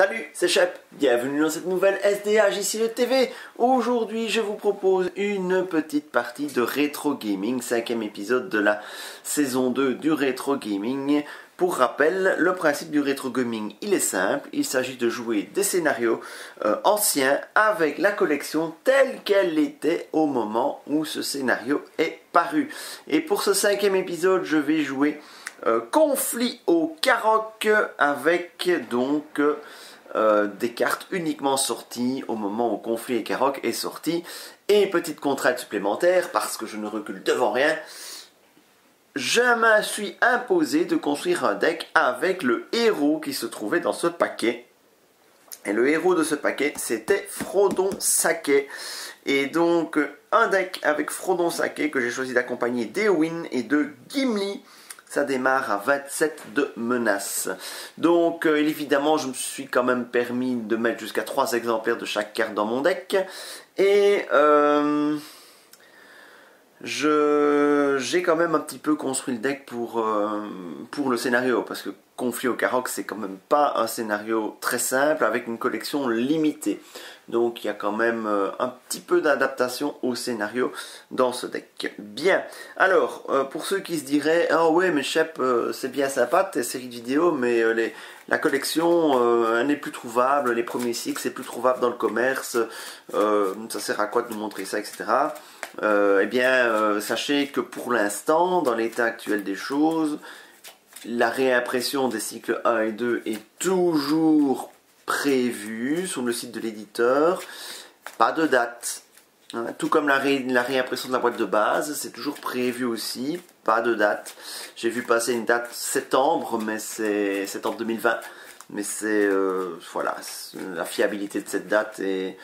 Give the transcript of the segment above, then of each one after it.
Salut, c'est Shep, bienvenue dans cette nouvelle SDH, ici le TV. Aujourd'hui, je vous propose une petite partie de Retro Gaming, 5e épisode de la saison 2 du Retro Gaming. Pour rappel, le principe du Retro Gaming, il est simple, il s'agit de jouer des scénarios anciens avec la collection telle qu'elle était au moment où ce scénario est paru. Et pour ce 5e épisode, je vais jouer Conflit au Carrock avec donc des cartes uniquement sorties au moment où Conflit et Carrock est sorti. Et petite contrainte supplémentaire, parce que je ne recule devant rien, je me suis imposé de construire un deck avec le héros qui se trouvait dans ce paquet. Et le héros de ce paquet, c'était Frodon Sake. Et donc, un deck avec Frodon Sake que j'ai choisi d'accompagner d'Éowyn et de Gimli. Ça démarre à 27 de menaces. Donc évidemment je me suis quand même permis de mettre jusqu'à 3 exemplaires de chaque carte dans mon deck. Et j'ai quand même un petit peu construit le deck pour le scénario. Parce que Conflit au Carrock, c'est quand même pas un scénario très simple avec une collection limitée. Donc il y a quand même un petit peu d'adaptation au scénario dans ce deck. Bien, alors pour ceux qui se diraient « Ah ouais mais Shep, c'est bien sympa tes séries de vidéos, mais la collection elle n'est plus trouvable, les premiers cycles c'est plus trouvable dans le commerce, ça sert à quoi de nous montrer ça, etc. » Eh bien, sachez que pour l'instant, dans l'état actuel des choses, la réimpression des cycles 1 et 2 est toujours prévue sur le site de l'éditeur. Pas de date. Hein, tout comme la réimpression de la boîte de base, c'est toujours prévu aussi. Pas de date. J'ai vu passer une date septembre, mais c'est septembre 2020. Mais c'est voilà, la fiabilité de cette date est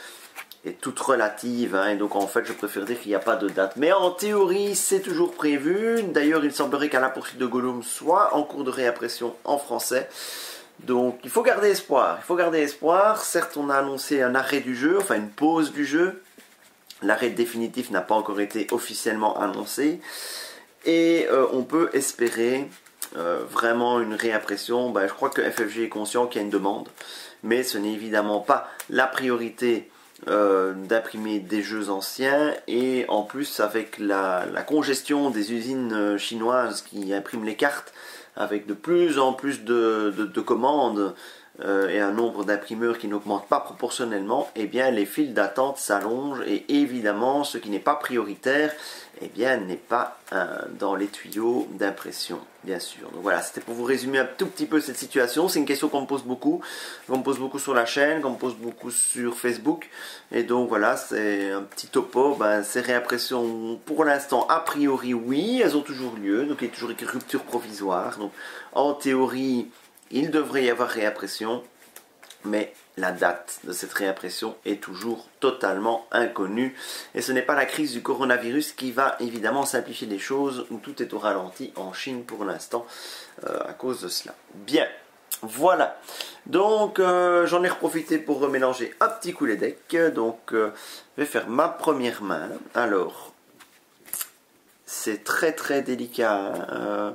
toute relative, hein, et donc en fait je préfère dire qu'il n'y a pas de date. Mais en théorie c'est toujours prévu. D'ailleurs il semblerait qu'À la poursuite de Gollum soit en cours de réimpression en français. Donc il faut garder espoir, Certes on a annoncé un arrêt du jeu, enfin une pause du jeu. L'arrêt définitif n'a pas encore été officiellement annoncé. Et on peut espérer vraiment une réimpression. Je crois que FFG est conscient qu'il y a une demande. Mais ce n'est évidemment pas la priorité d'imprimer des jeux anciens, et en plus avec la congestion des usines chinoises qui impriment les cartes avec de plus en plus de commandes et un nombre d'imprimeurs qui n'augmente pas proportionnellement, eh bien les files d'attente s'allongent, et évidemment ce qui n'est pas prioritaire eh bien n'est pas dans les tuyaux d'impression, bien sûr. Donc voilà, c'était pour vous résumer un tout petit peu cette situation. C'est une question qu'on me pose beaucoup, sur la chaîne, qu'on me pose beaucoup sur Facebook, et donc voilà, c'est un petit topo. Ces réimpressions, pour l'instant, a priori oui, elles ont toujours lieu, donc il y a toujours une rupture provisoire. Donc en théorie, il devrait y avoir réimpression, mais la date de cette réimpression est toujours totalement inconnue. Et ce n'est pas la crise du coronavirus qui va évidemment simplifier les choses, où tout est au ralenti en Chine pour l'instant à cause de cela. Bien, voilà. Donc j'en ai profité pour remélanger un petit coup les decks. Donc je vais faire ma première main. Alors, c'est très très délicat, hein,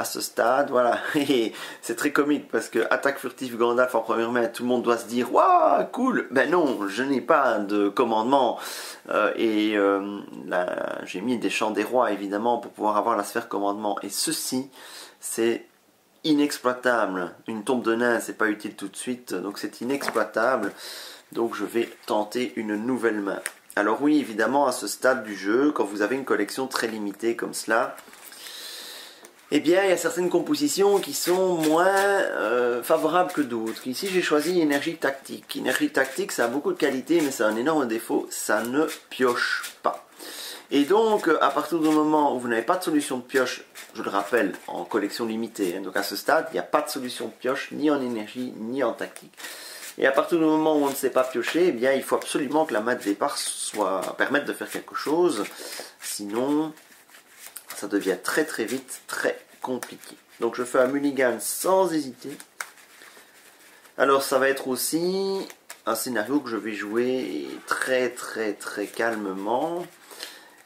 à ce stade, voilà. Et c'est très comique parce que attaque furtive Gandalf en première main, tout le monde doit se dire waouh, cool. Ben non, je n'ai pas de commandement, là, j'ai mis des champs des rois évidemment pour pouvoir avoir la sphère commandement, et ceci c'est inexploitable. Une tombe de nain c'est pas utile tout de suite, donc c'est inexploitable. Donc je vais tenter une nouvelle main. Alors oui, évidemment, à ce stade du jeu, quand vous avez une collection très limitée comme cela, eh bien, il y a certaines compositions qui sont moins favorables que d'autres. Ici, j'ai choisi énergie tactique. Énergie tactique, ça a beaucoup de qualités, mais c'est un énorme défaut, ça ne pioche pas. Et donc, à partir du moment où vous n'avez pas de solution de pioche, je le rappelle, en collection limitée, hein, donc à ce stade, il n'y a pas de solution de pioche, ni en énergie, ni en tactique. Et à partir du moment où on ne sait pas piocher, eh bien, il faut absolument que la main de départ permette de faire quelque chose. Sinon, ça devient très très vite très compliqué. Donc je fais un mulligan sans hésiter. Alors ça va être aussi un scénario que je vais jouer très très très calmement.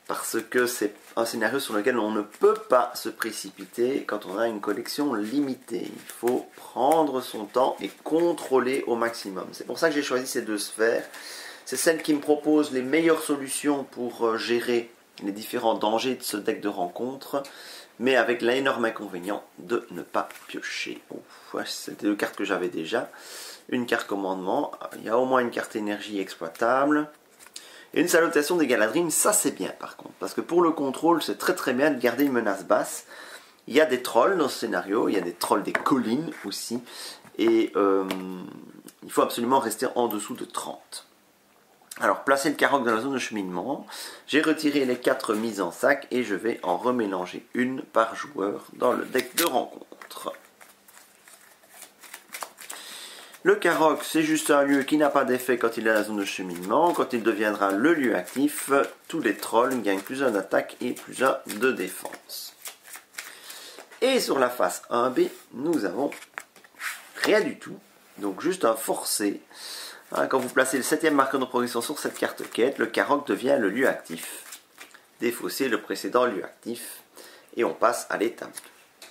parce que c'est un scénario sur lequel on ne peut pas se précipiter quand on a une collection limitée. Il faut prendre son temps et contrôler au maximum. C'est pour ça que j'ai choisi ces deux sphères. C'est celle qui me propose les meilleures solutions pour gérer les différents dangers de ce deck de rencontre, mais avec l'énorme inconvénient de ne pas piocher. C'était deux cartes que j'avais déjà. Une carte commandement, il y a au moins une carte énergie exploitable. Et une salutation des Galadrim, ça c'est bien par contre, parce que pour le contrôle, c'est très très bien de garder une menace basse. Il y a des trolls dans ce scénario, il y a des trolls des collines aussi, et il faut absolument rester en dessous de 30. Alors, placer le Karok dans la zone de cheminement, j'ai retiré les 4 mises en sac et je vais en remélanger une par joueur dans le deck de rencontre. Le Karok, c'est juste un lieu qui n'a pas d'effet quand il est à la zone de cheminement. Quand il deviendra le lieu actif, tous les trolls gagnent plus 1 d'attaque et plus 1 de défense. Et sur la face 1B, nous avons rien du tout. Donc juste un forcé. Quand vous placez le 7e marqueur de progression sur cette carte quête, le Karok devient le lieu actif. Défausser le précédent lieu actif. Et on passe à l'étape 2.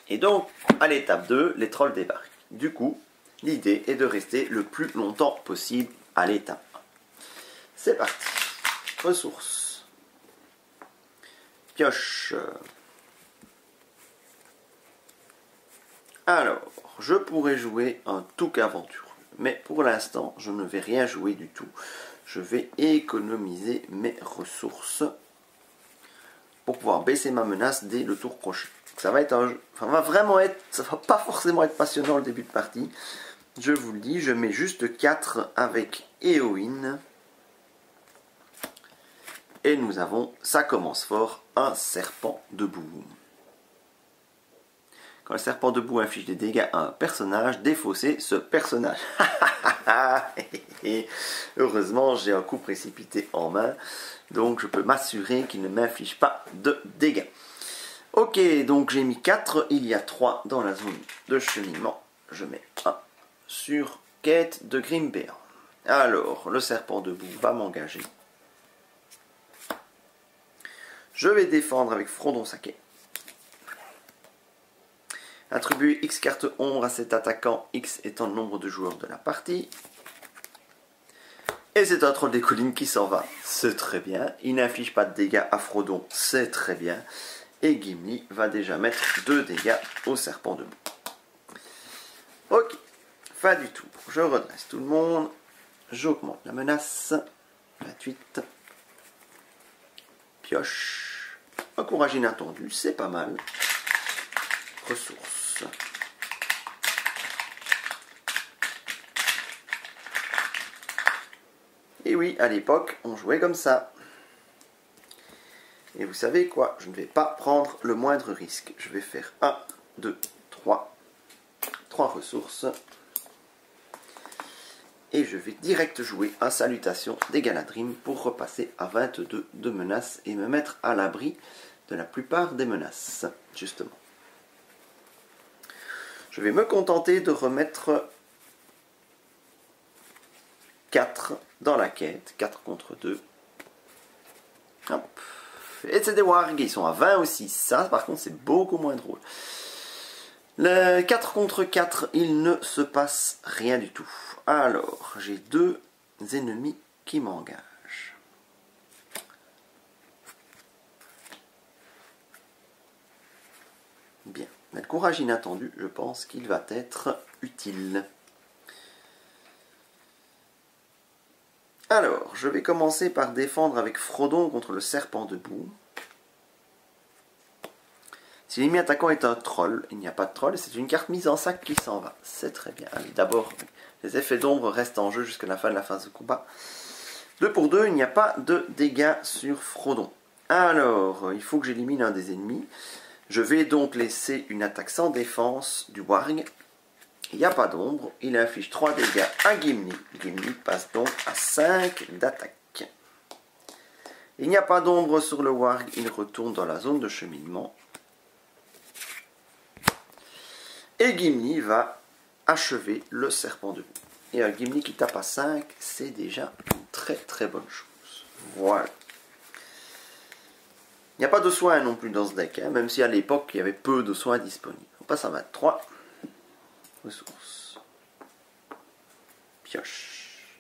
Et donc, à l'étape 2, les trolls débarquent. Du coup, l'idée est de rester le plus longtemps possible à l'étape 1. C'est parti. Ressources. Pioche. Alors, je pourrais jouer un Touk aventureux. Mais pour l'instant, je ne vais rien jouer du tout. Je vais économiser mes ressources pour pouvoir baisser ma menace dès le tour prochain. Ça va être un jeu, ça va pas forcément être passionnant le début de partie. Je vous le dis, je mets juste 4 avec Éowyn. Et nous avons, ça commence fort, un serpent debout. Quand le serpent debout inflige des dégâts à un personnage, défausser ce personnage. Et heureusement, j'ai un coup précipité en main, donc je peux m'assurer qu'il ne m'inflige pas de dégâts. Ok, donc j'ai mis 4, il y a 3 dans la zone de cheminement. Je mets 1 sur quête de Grimbear. Alors, le serpent debout va m'engager. Je vais défendre avec Frodon Saquet. Attribuer X cartes ombre à cet attaquant, X étant le nombre de joueurs de la partie. Et c'est un troll des collines qui s'en va. C'est très bien. Il n'inflige pas de dégâts à Frodon, c'est très bien. Et Gimli va déjà mettre 2 dégâts au serpent debout. Ok, fin du tour. Je redresse tout le monde. J'augmente la menace. 28. Pioche. Un courage inattendu, c'est pas mal. Ressources. Et oui, à l'époque, on jouait comme ça. Et vous savez quoi? Je ne vais pas prendre le moindre risque. Je vais faire 1, 2, 3. 3 ressources. Et je vais direct jouer un salutation des Galadrim pour repasser à 22 de menaces et me mettre à l'abri de la plupart des menaces, justement. Je vais me contenter de remettre 4 dans la quête, 4 contre 2. Hop. Et c'est des wargs, ils sont à 20 aussi. Ça, par contre, c'est beaucoup moins drôle. Le 4 contre 4, il ne se passe rien du tout. Alors, j'ai 2 ennemis qui m'engagent. Bien. Mais le courage inattendu, je pense qu'il va être utile. Alors, je vais commencer par défendre avec Frodon contre le serpent debout. Si l'ennemi attaquant est un troll, il n'y a pas de troll, c'est une carte mise en sac qui s'en va. C'est très bien. Allez, d'abord, les effets d'ombre restent en jeu jusqu'à la fin de la phase de combat. 2 pour 2, il n'y a pas de dégâts sur Frodon. Alors, il faut que j'élimine un des ennemis. Je vais donc laisser une attaque sans défense du warg. Il n'y a pas d'ombre, il inflige 3 dégâts à Gimli. Gimli passe donc à 5 d'attaque. Il n'y a pas d'ombre sur le warg, il retourne dans la zone de cheminement. Et Gimli va achever le serpent debout. Et un Gimli qui tape à 5, c'est déjà une très très bonne chose. Voilà. Il n'y a pas de soins non plus dans ce deck, hein, même si à l'époque il y avait peu de soins disponibles. On passe à 23. Ressources. Pioche.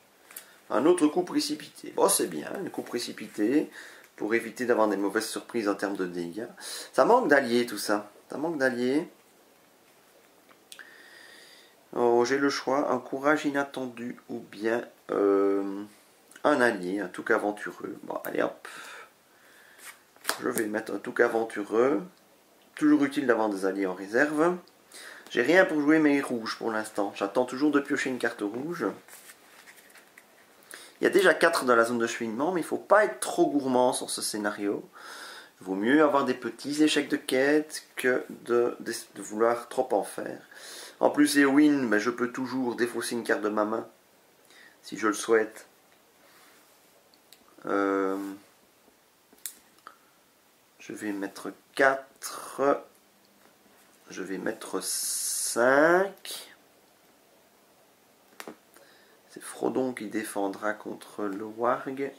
Un autre coup précipité. Bon, c'est bien, un coup précipité, pour éviter d'avoir des mauvaises surprises en termes de dégâts. Ça manque d'alliés tout ça. Ça manque d'alliés. Oh, j'ai le choix, un courage inattendu ou bien un allié, un touc aventureux. Bon, allez hop. Je vais mettre un touc aventureux. Toujours utile d'avoir des alliés en réserve. J'ai rien pour jouer mes rouges pour l'instant. J'attends toujours de piocher une carte rouge. Il y a déjà 4 dans la zone de cheminement, mais il ne faut pas être trop gourmand sur ce scénario. Il vaut mieux avoir des petits échecs de quête que de vouloir trop en faire. En plus, Éowyn, ben, je peux toujours défausser une carte de ma main, si je le souhaite. Je vais mettre 4. Je vais mettre 5. C'est Frodon qui défendra contre le Warg.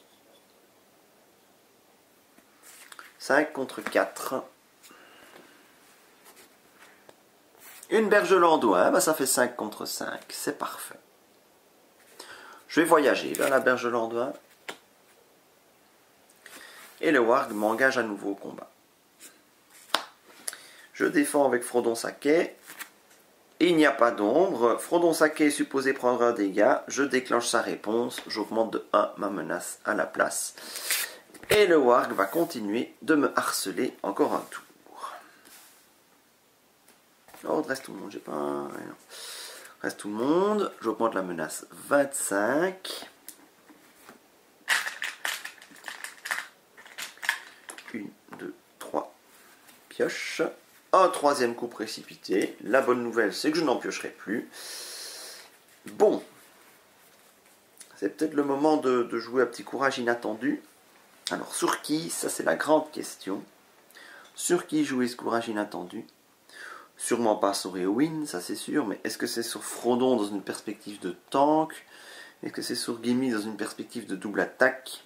5 contre 4. Une berge landoin, bah ça fait 5 contre 5. C'est parfait. Je vais voyager vers la berge landoin. Et le Warg m'engage à nouveau au combat. Je défends avec Frodon Saquet. Il n'y a pas d'ombre. Frodon Saquet est supposé prendre un dégât. Je déclenche sa réponse. J'augmente de 1 ma menace à la place. Et le Warg va continuer de me harceler encore un tour. Oh, reste tout le monde. J'ai pas. Reste tout le monde. J'augmente la menace 25. 1, 2, 3. Pioche. Un troisième coup précipité. La bonne nouvelle, c'est que je n'en piocherai plus. Bon. C'est peut-être le moment de jouer un petit courage inattendu. Alors, sur qui? Ça, c'est la grande question. Sur qui jouer ce courage inattendu? Sûrement pas sur Éowyn, ça c'est sûr. Mais est-ce que c'est sur Frodon dans une perspective de tank? Est-ce que c'est sur Gimli dans une perspective de double attaque?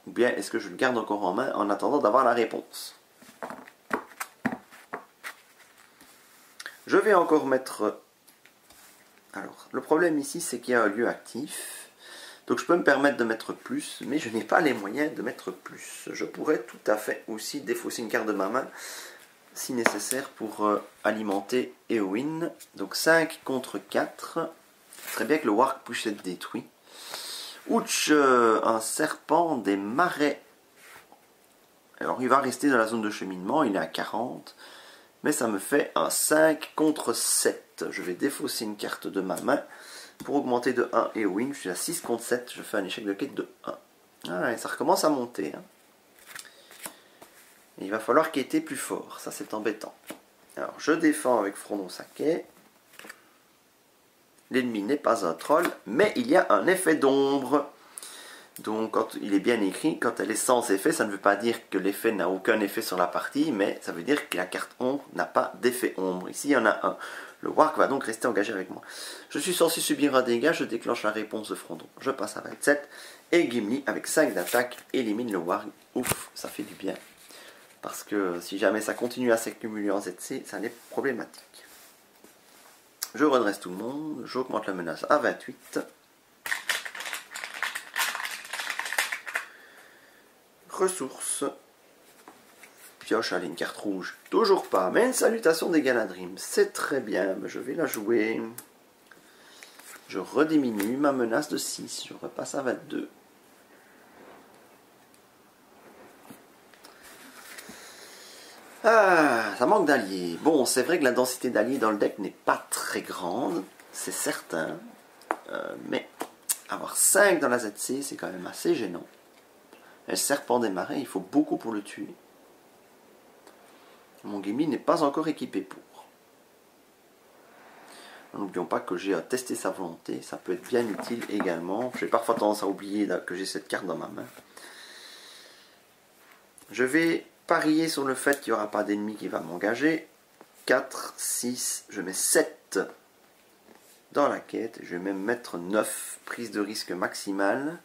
Ou bien est-ce que je le garde encore en main en attendant d'avoir la réponse? Je vais encore mettre... Alors, le problème ici, c'est qu'il y a un lieu actif. Donc je peux me permettre de mettre plus, mais je n'ai pas les moyens de mettre plus. Je pourrais tout à fait aussi défausser une carte de ma main, si nécessaire, pour alimenter Éowyn. Donc 5 contre 4. Très bien que le Warg puisse être détruit. Ouch, un serpent des marais. Alors il va rester dans la zone de cheminement, il est à 40. Mais ça me fait un 5 contre 7. Je vais défausser une carte de ma main pour augmenter de 1 Éowyn. Je suis à 6 contre 7. Je fais un échec de quête de 1. Ah, et ça recommence à monter. Hein. Il va falloir quêter plus fort. Ça, c'est embêtant. Alors, je défends avec Frodon Saquet. L'ennemi n'est pas un troll, mais il y a un effet d'ombre. Donc, quand il est bien écrit, quand elle est sans effet, ça ne veut pas dire que l'effet n'a aucun effet sur la partie, mais ça veut dire que la carte ombre n'a pas d'effet ombre. Ici, il y en a un. Le Warg va donc rester engagé avec moi. Je suis censé subir un dégât, je déclenche la réponse de Frodon. Je passe à 27. Et Gimli, avec 5 d'attaque, élimine le Warg. Ouf, ça fait du bien. Parce que si jamais ça continue à s'accumuler en ZC, ça est problématique. Je redresse tout le monde. J'augmente la menace à 28. Ressources. Pioche, allez, une carte rouge. Toujours pas, mais une salutation des Galadrim. C'est très bien, je vais la jouer. Je rediminue ma menace de 6. Je repasse à 22. Ah, ça manque d'alliés. Bon, c'est vrai que la densité d'alliés dans le deck n'est pas très grande, c'est certain. Mais avoir 5 dans la ZC, c'est quand même assez gênant. Et le serpent des marais, il faut beaucoup pour le tuer. Mon Gimli n'est pas encore équipé pour. N'oublions pas que j'ai à tester sa volonté, ça peut être bien utile également. J'ai parfois tendance à oublier que j'ai cette carte dans ma main. Je vais parier sur le fait qu'il n'y aura pas d'ennemi qui va m'engager. 4, 6, je mets 7 dans la quête. Je vais même mettre 9, prise de risque maximale.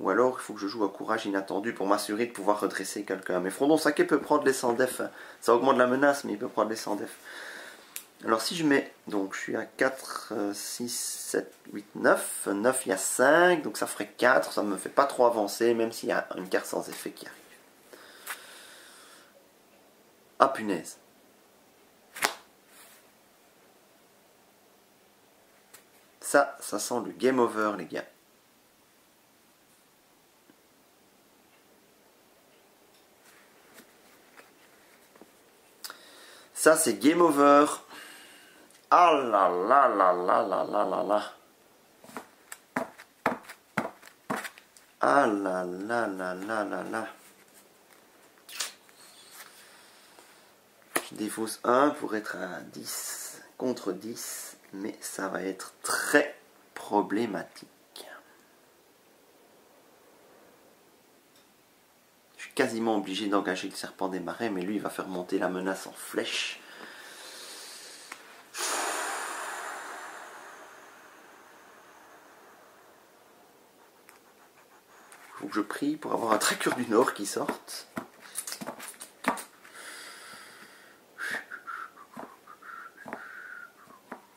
Ou alors il faut que je joue à courage inattendu pour m'assurer de pouvoir redresser quelqu'un. Mais Frondon Saké peut prendre les 100 def. Ça augmente la menace, mais il peut prendre les 100 def. Alors si je mets, donc je suis à 4, 6, 7, 8, 9. 9 il y a 5, donc ça ferait 4. Ça ne me fait pas trop avancer, même s'il y a une carte sans effet qui arrive. Ah punaise. Ça sent le game over les gars. Ça c'est game over. Ah là là là là là là là là. Ah là là là là là là. Je défausse 1 pour être à 10 contre 10. Mais ça va être très problématique. Je suis quasiment obligé d'engager le serpent des marais, mais lui il va faire monter la menace en flèche. Faut que je prie pour avoir un traqueur du Nord qui sorte.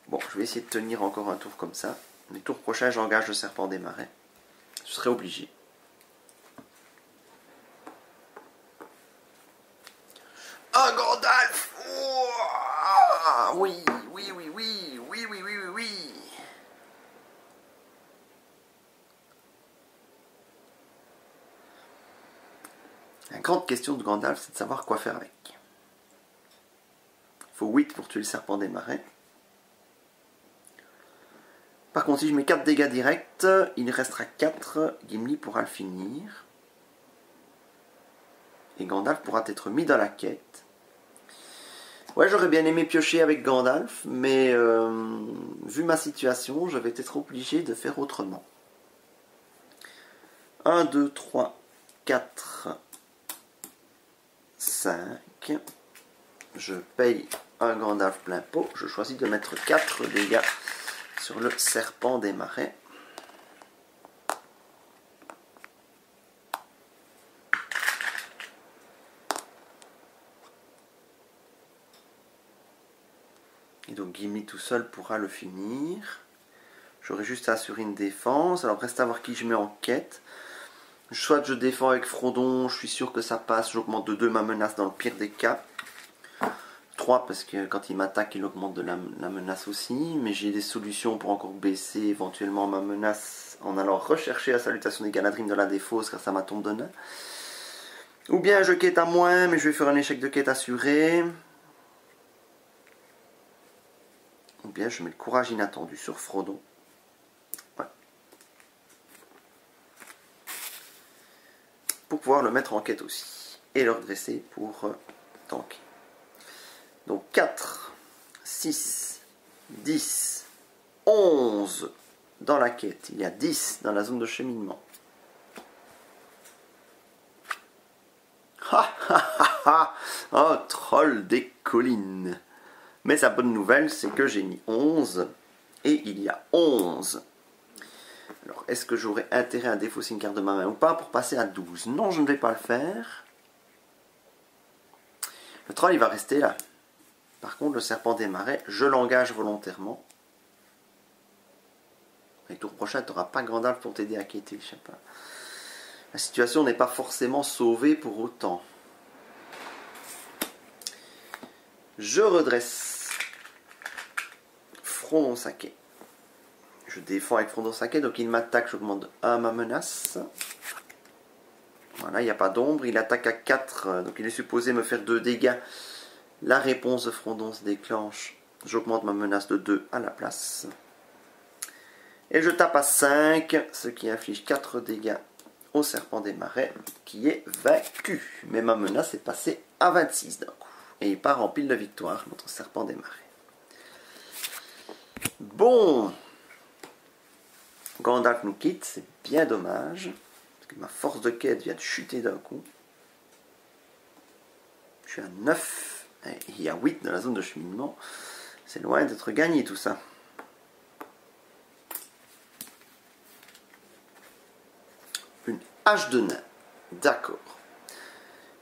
Bon, je vais essayer de tenir encore un tour comme ça. Le tour prochain, j'engage le serpent des marais. Je serai obligé. Un Gandalf! Oh, oui, oui, oui, oui, oui, oui, oui, oui, oui. La grande question de Gandalf, c'est de savoir quoi faire avec. Il faut 8 pour tuer le serpent des marais. Par contre, si je mets 4 dégâts directs, il restera 4. Gimli pourra le finir. Et Gandalf pourra être mis dans la quête. Ouais, j'aurais bien aimé piocher avec Gandalf, mais vu ma situation, je vais être obligé de faire autrement. 1, 2, 3, 4, 5. Je paye un Gandalf plein pot. Je choisis de mettre 4 dégâts sur le serpent des marais. Et donc Gimli tout seul pourra le finir. J'aurai juste à assurer une défense. Alors reste à voir qui je mets en quête. Soit je défends avec Frodon, je suis sûr que ça passe. J'augmente de 2 ma menace dans le pire des cas. 3 parce que quand il m'attaque, il augmente de la menace aussi. Mais j'ai des solutions pour encore baisser éventuellement ma menace en allant rechercher la salutation des Galadrim de la défausse grâce à ma tombe de nain. Ou bien je quête à moins, mais je vais faire un échec de quête assuré. Ou bien je mets le courage inattendu sur Frodon. Ouais. Pour pouvoir le mettre en quête aussi. Et le redresser pour tanker. Donc 4, 6, 10, 11 dans la quête. Il y a 10 dans la zone de cheminement. Ha ha ha ha! Oh, troll des collines! Mais sa bonne nouvelle, c'est que j'ai mis 11. Et il y a 11. Alors, est-ce que j'aurais intérêt à défausser une carte de ma main ou pas pour passer à 12? Non, je ne vais pas le faire. Le troll, il va rester là. Par contre, le serpent des marais, je l'engage volontairement. Et tour prochain, tu n'auras pas Gandalf pour t'aider à quêter, je sais pas. La situation n'est pas forcément sauvée pour autant. Je redresse Frondon Saké. Je défends avec Frondon Saké, donc il m'attaque, j'augmente de 1 ma menace. Voilà, il n'y a pas d'ombre, il attaque à 4, donc il est supposé me faire 2 dégâts. La réponse de Frondon se déclenche. J'augmente ma menace de 2 à la place. Et je tape à 5, ce qui inflige 4 dégâts au serpent des marais, qui est vaincu. Mais ma menace est passée à 26 d'un coup. Et il part en pile de victoire, notre serpent des marais. Bon. Gandalf nous quitte, c'est bien dommage. Parce que ma force de quête vient de chuter d'un coup. Je suis à 9. Et il y a 8 dans la zone de cheminement. C'est loin d'être gagné tout ça. Une Hache de nain. D'accord.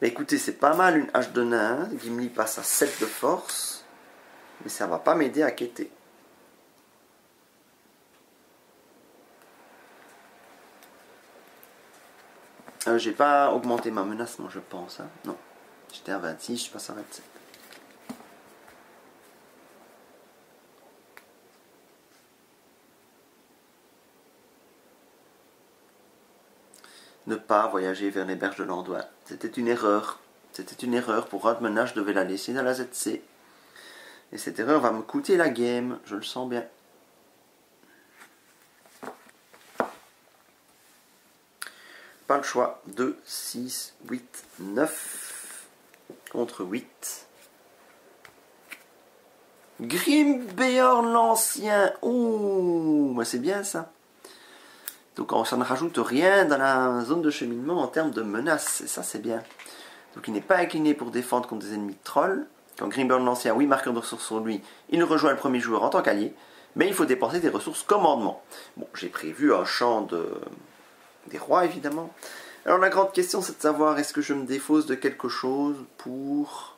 Bah écoutez, c'est pas mal une hache de nain. Gimli passe à 7 de force. Mais ça va pas m'aider à quêter. J'ai pas augmenté ma menace, moi je pense. Hein. Non. J'étais à 26, je passe à 27. Ne pas voyager vers les berges de l'Andoin. C'était une erreur. C'était une erreur. Pour Radmena, je devais la laisser dans la ZC. Et cette erreur va me coûter la game. Je le sens bien. Pas le choix. 2, 6, 8, 9. Contre 8. Grimbeorn l'Ancien. Oh, bah c'est bien ça. Donc ça ne rajoute rien dans la zone de cheminement en termes de menaces. Et ça, c'est bien. Donc il n'est pas incliné pour défendre contre des ennemis de trolls. Quand Grimbeorn l'Ancien, oui, marqueur de ressources sur lui, il rejoint le premier joueur en tant qu'allié. Mais il faut dépenser des ressources commandement. Bon, j'ai prévu un champ des rois, évidemment. Alors la grande question, c'est de savoir, est-ce que je me défausse de quelque chose pour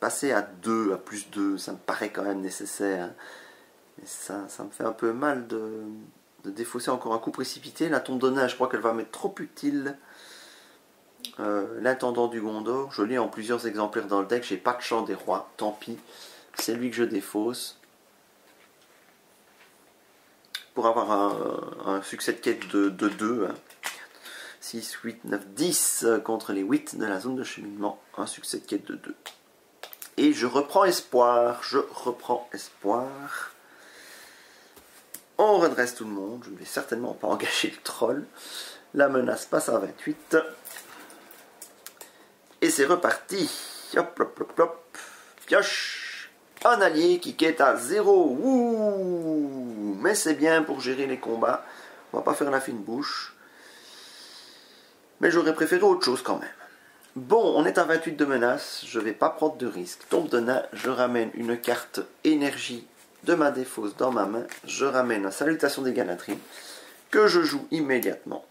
passer à 2, à plus 2. Ça me paraît quand même nécessaire. Mais ça me fait un peu mal de défausser encore un coup précipité. La tombe de nain, je crois qu'elle va m'être trop utile. L'intendant du Gondor, je l'ai en plusieurs exemplaires dans le deck. J'ai pas de champ des rois, tant pis. C'est lui que je défausse. Pour avoir un succès de quête de 2. Hein. 6, 8, 9, 10 contre les 8 de la zone de cheminement. Un succès de quête de 2. Et je reprends espoir. Je reprends espoir. On redresse tout le monde. Je ne vais certainement pas engager le troll. La menace passe à 28. Et c'est reparti. Hop, hop, hop, hop. Pioche. Un allié qui quête à 0. Ouh. Mais c'est bien pour gérer les combats. On va pas faire la fine bouche. Mais j'aurais préféré autre chose quand même. Bon, on est à 28 de menace. Je vais pas prendre de risque. Tombe de nain. Je ramène une carte énergie de ma défausse dans ma main. Je ramène la salutation des Galadrim que je joue immédiatement.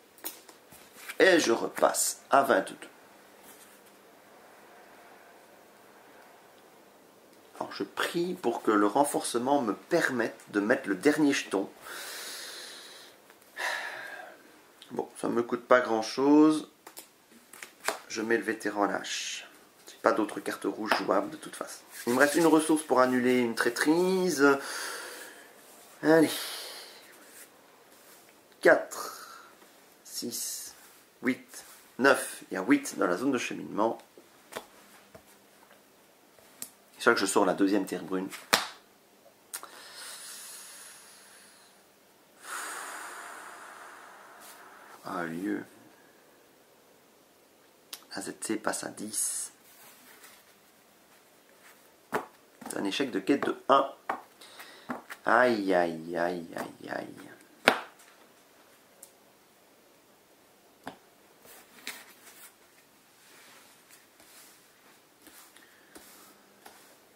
Et je repasse à 22. Alors je prie pour que le renforcement me permette de mettre le dernier jeton. Bon, ça ne me coûte pas grand chose. Je mets le vétéran lâche. J'ai pas d'autres cartes rouges jouables de toute façon. Il me reste une ressource pour annuler une traîtrise. Allez. 4, 6, 8, 9. Il y a 8 dans la zone de cheminement. C'est sûr que je sors la deuxième terre brune. Ah, lieu. La ZC passe à 10. C'est un échec de quête de 1. Aïe, aïe, aïe, aïe, aïe.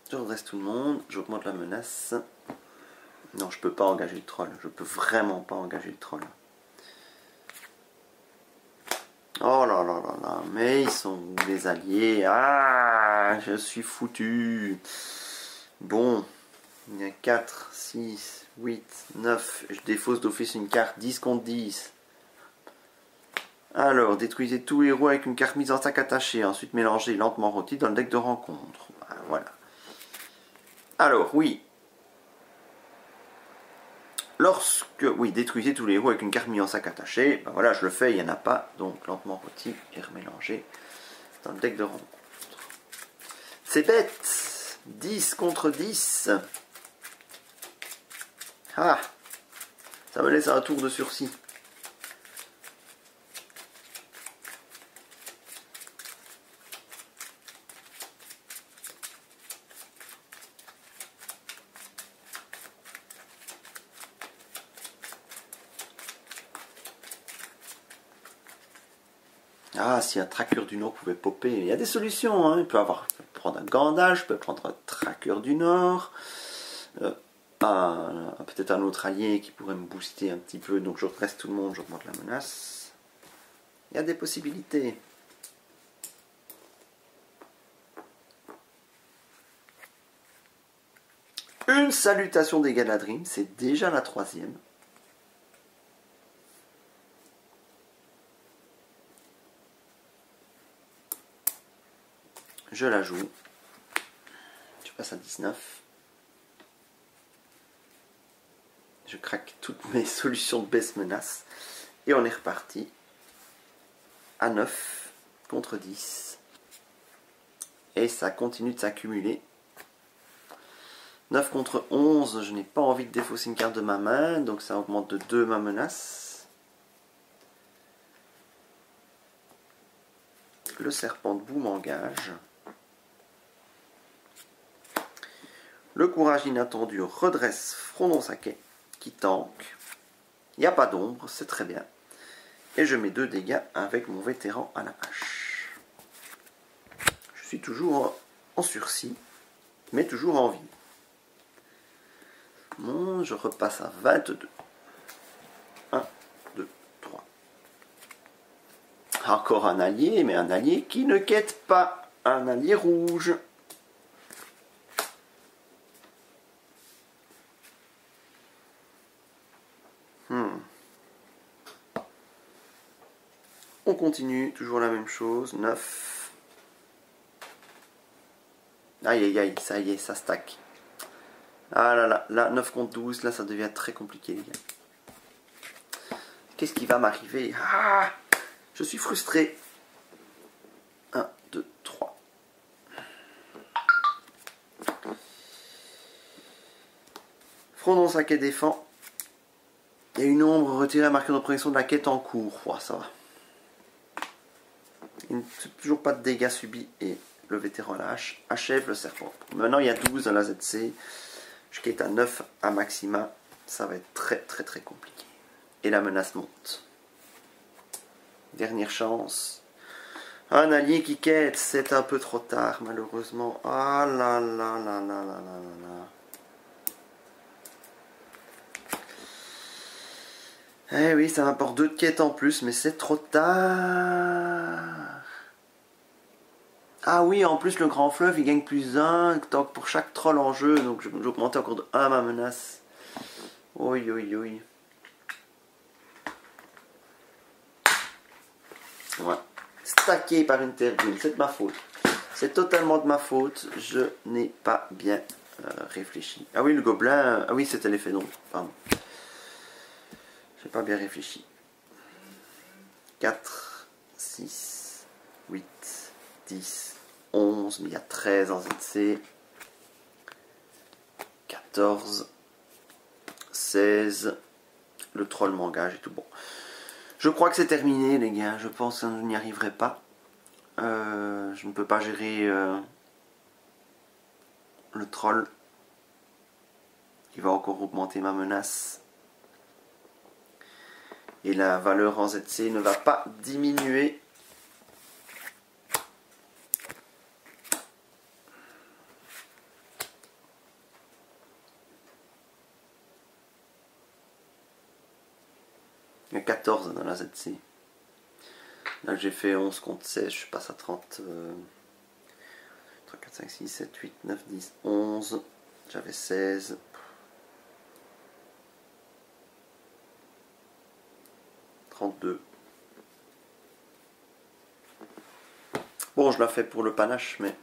Je redresse tout le monde. J'augmente la menace. Non, je peux pas engager le troll. Je peux vraiment pas engager le troll. Oh là là là là. Mais ils sont où les alliés? Ah, je suis foutu. Bon. Il y a 4, 6, 8, 9. Je défausse d'office une carte 10 contre 10. Alors, détruisez tout héros avec une carte mise en sac attaché. Ensuite, mélangez lentement rôti dans le deck de rencontre. Voilà. Alors, oui. Oui, détruisez tous les héros avec une carte mise en sac attaché. Ben voilà, je le fais, il n'y en a pas. Donc, lentement rôti et remélangé dans le deck de rencontre. C'est bête. 10 contre 10. Ah, ça me laisse un tour de sursis. Ah, si un tracker du Nord pouvait popper, il y a des solutions. Hein. Il peut prendre un Gandalf, je peux prendre un tracker du Nord. peut-être un autre allié qui pourrait me booster un petit peu. Donc je redresse tout le monde, j'augmente la menace. Il y a des possibilités. Une salutation des Galadrim, c'est déjà la 3e. Je la joue. Je passe à 19. Je craque toutes mes solutions de baisse menace. Et on est reparti à 9 contre 10. Et ça continue de s'accumuler. 9 contre 11, je n'ai pas envie de défausser une carte de ma main, donc ça augmente de 2 ma menace. Le serpent de boue m'engage. Le courage inattendu redresse Frondon Saquet, qui tank. Il n'y a pas d'ombre, c'est très bien. Et je mets 2 dégâts avec mon vétéran à la hache. Je suis toujours en sursis, mais toujours en vie. Bon, je repasse à 22. 1, 2, 3. Encore un allié, mais un allié qui ne quête pas. Un allié rouge. On continue, toujours la même chose. 9. Aïe aïe aïe, ça y est, ça stack. Ah là là, là, 9 contre 12, là ça devient très compliqué les gars. Qu'est-ce qui va m'arriver? Ah, je suis frustré. 1, 2, 3. Frondon Saquet défend. Il y a une ombre retirée marquée de progression de la quête en cours. Oh, ça va. Il n'y a toujours pas de dégâts subis et le vétéran à la hache achève le serpent. Maintenant il y a 12 dans la ZC. Je quête à 9 à maxima. Ça va être très très très compliqué. Et la menace monte. Dernière chance. Un allié qui quête. C'est un peu trop tard malheureusement. Ah là là là là là là là. Eh oui, ça m'apporte 2 de quêtes en plus, mais c'est trop tard. Ah oui, en plus le grand fleuve il gagne plus 1 pour chaque troll en jeu, donc je vais augmenter encore de 1 ma menace. Oui, oui, oui. Ouais. Stacké par une terre brune, c'est de ma faute. C'est totalement de ma faute, je n'ai pas bien réfléchi. Ah oui, le gobelin, ah oui, c'était l'effet d'ombre, pardon. J'ai pas bien réfléchi. 4, 6, 8, 10, 11, mais il y a 13 en ZC. 14, 16, le troll m'engage et tout. Bon. Je crois que c'est terminé les gars, je pense que je n'y arriverai pas. Je ne peux pas gérer le troll. Il va encore augmenter ma menace. Et la valeur en ZC ne va pas diminuer. Il y a 14 dans la ZC. Là j'ai fait 11 contre 16, je passe à 30. 3, 4, 5, 6, 7, 8, 9, 10, 11. J'avais 16. Bon, je la fais pour le panache, mais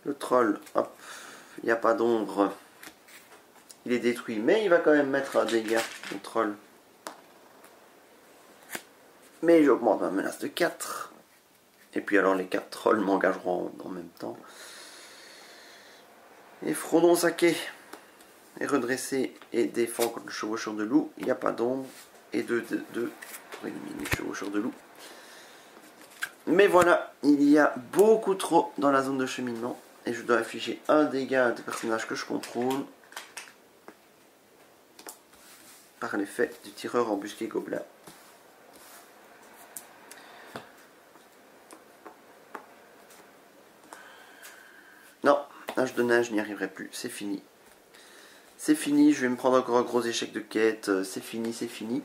le troll, hop, il n'y a pas d'ombre. Il est détruit, mais il va quand même mettre un dégât, le troll. Mais j'augmente ma menace de 4. Et puis alors les 4 trolls m'engageront en même temps. Et Frondon Saquet est redressé et défend contre le chevaucheur de loup. Il n'y a pas d'ombre. Et 2 pour éliminer le chevaucheur de loup. Mais voilà, il y a beaucoup trop dans la zone de cheminement. Et je dois afficher un dégât des personnages que je contrôle. Par l'effet du tireur embusqué gobelin. Non, Âge de neige, je n'y arriverai plus. C'est fini. C'est fini, je vais me prendre encore un gros échec de quête. C'est fini, c'est fini.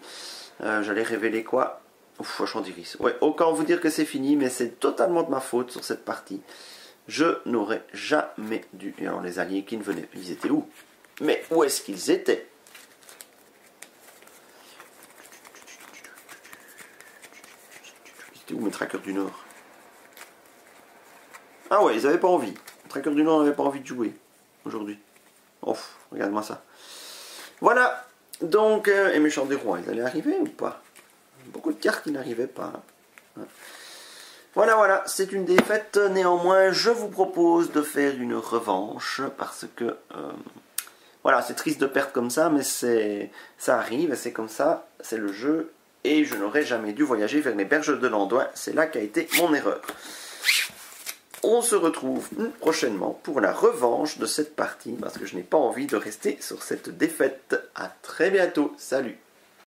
J'allais révéler quoi? Ouf, cochon d'Iris. Ouais, autant vous dire que c'est fini, mais c'est totalement de ma faute sur cette partie. Je n'aurais jamais dû... Et alors les alliés qui ne venaient... Ils étaient où? Mais où est-ce qu'ils étaient? C'était où mes trackers du Nord? Ah ouais, ils n'avaient pas envie. Les trackers du Nord n'avaient pas envie de jouer aujourd'hui. Ouf, regarde-moi ça. Voilà. Donc, et méchants des rois, ils allaient arriver ou pas? Beaucoup de cartes qui n'arrivaient pas. Voilà, voilà, c'est une défaite. Néanmoins, je vous propose de faire une revanche parce que... voilà, c'est triste de perdre comme ça, mais ça arrive, c'est comme ça, c'est le jeu. Et je n'aurais jamais dû voyager vers les berges de l'Andoin. C'est là qu'a été mon erreur. On se retrouve prochainement pour la revanche de cette partie parce que je n'ai pas envie de rester sur cette défaite. À très bientôt. Salut.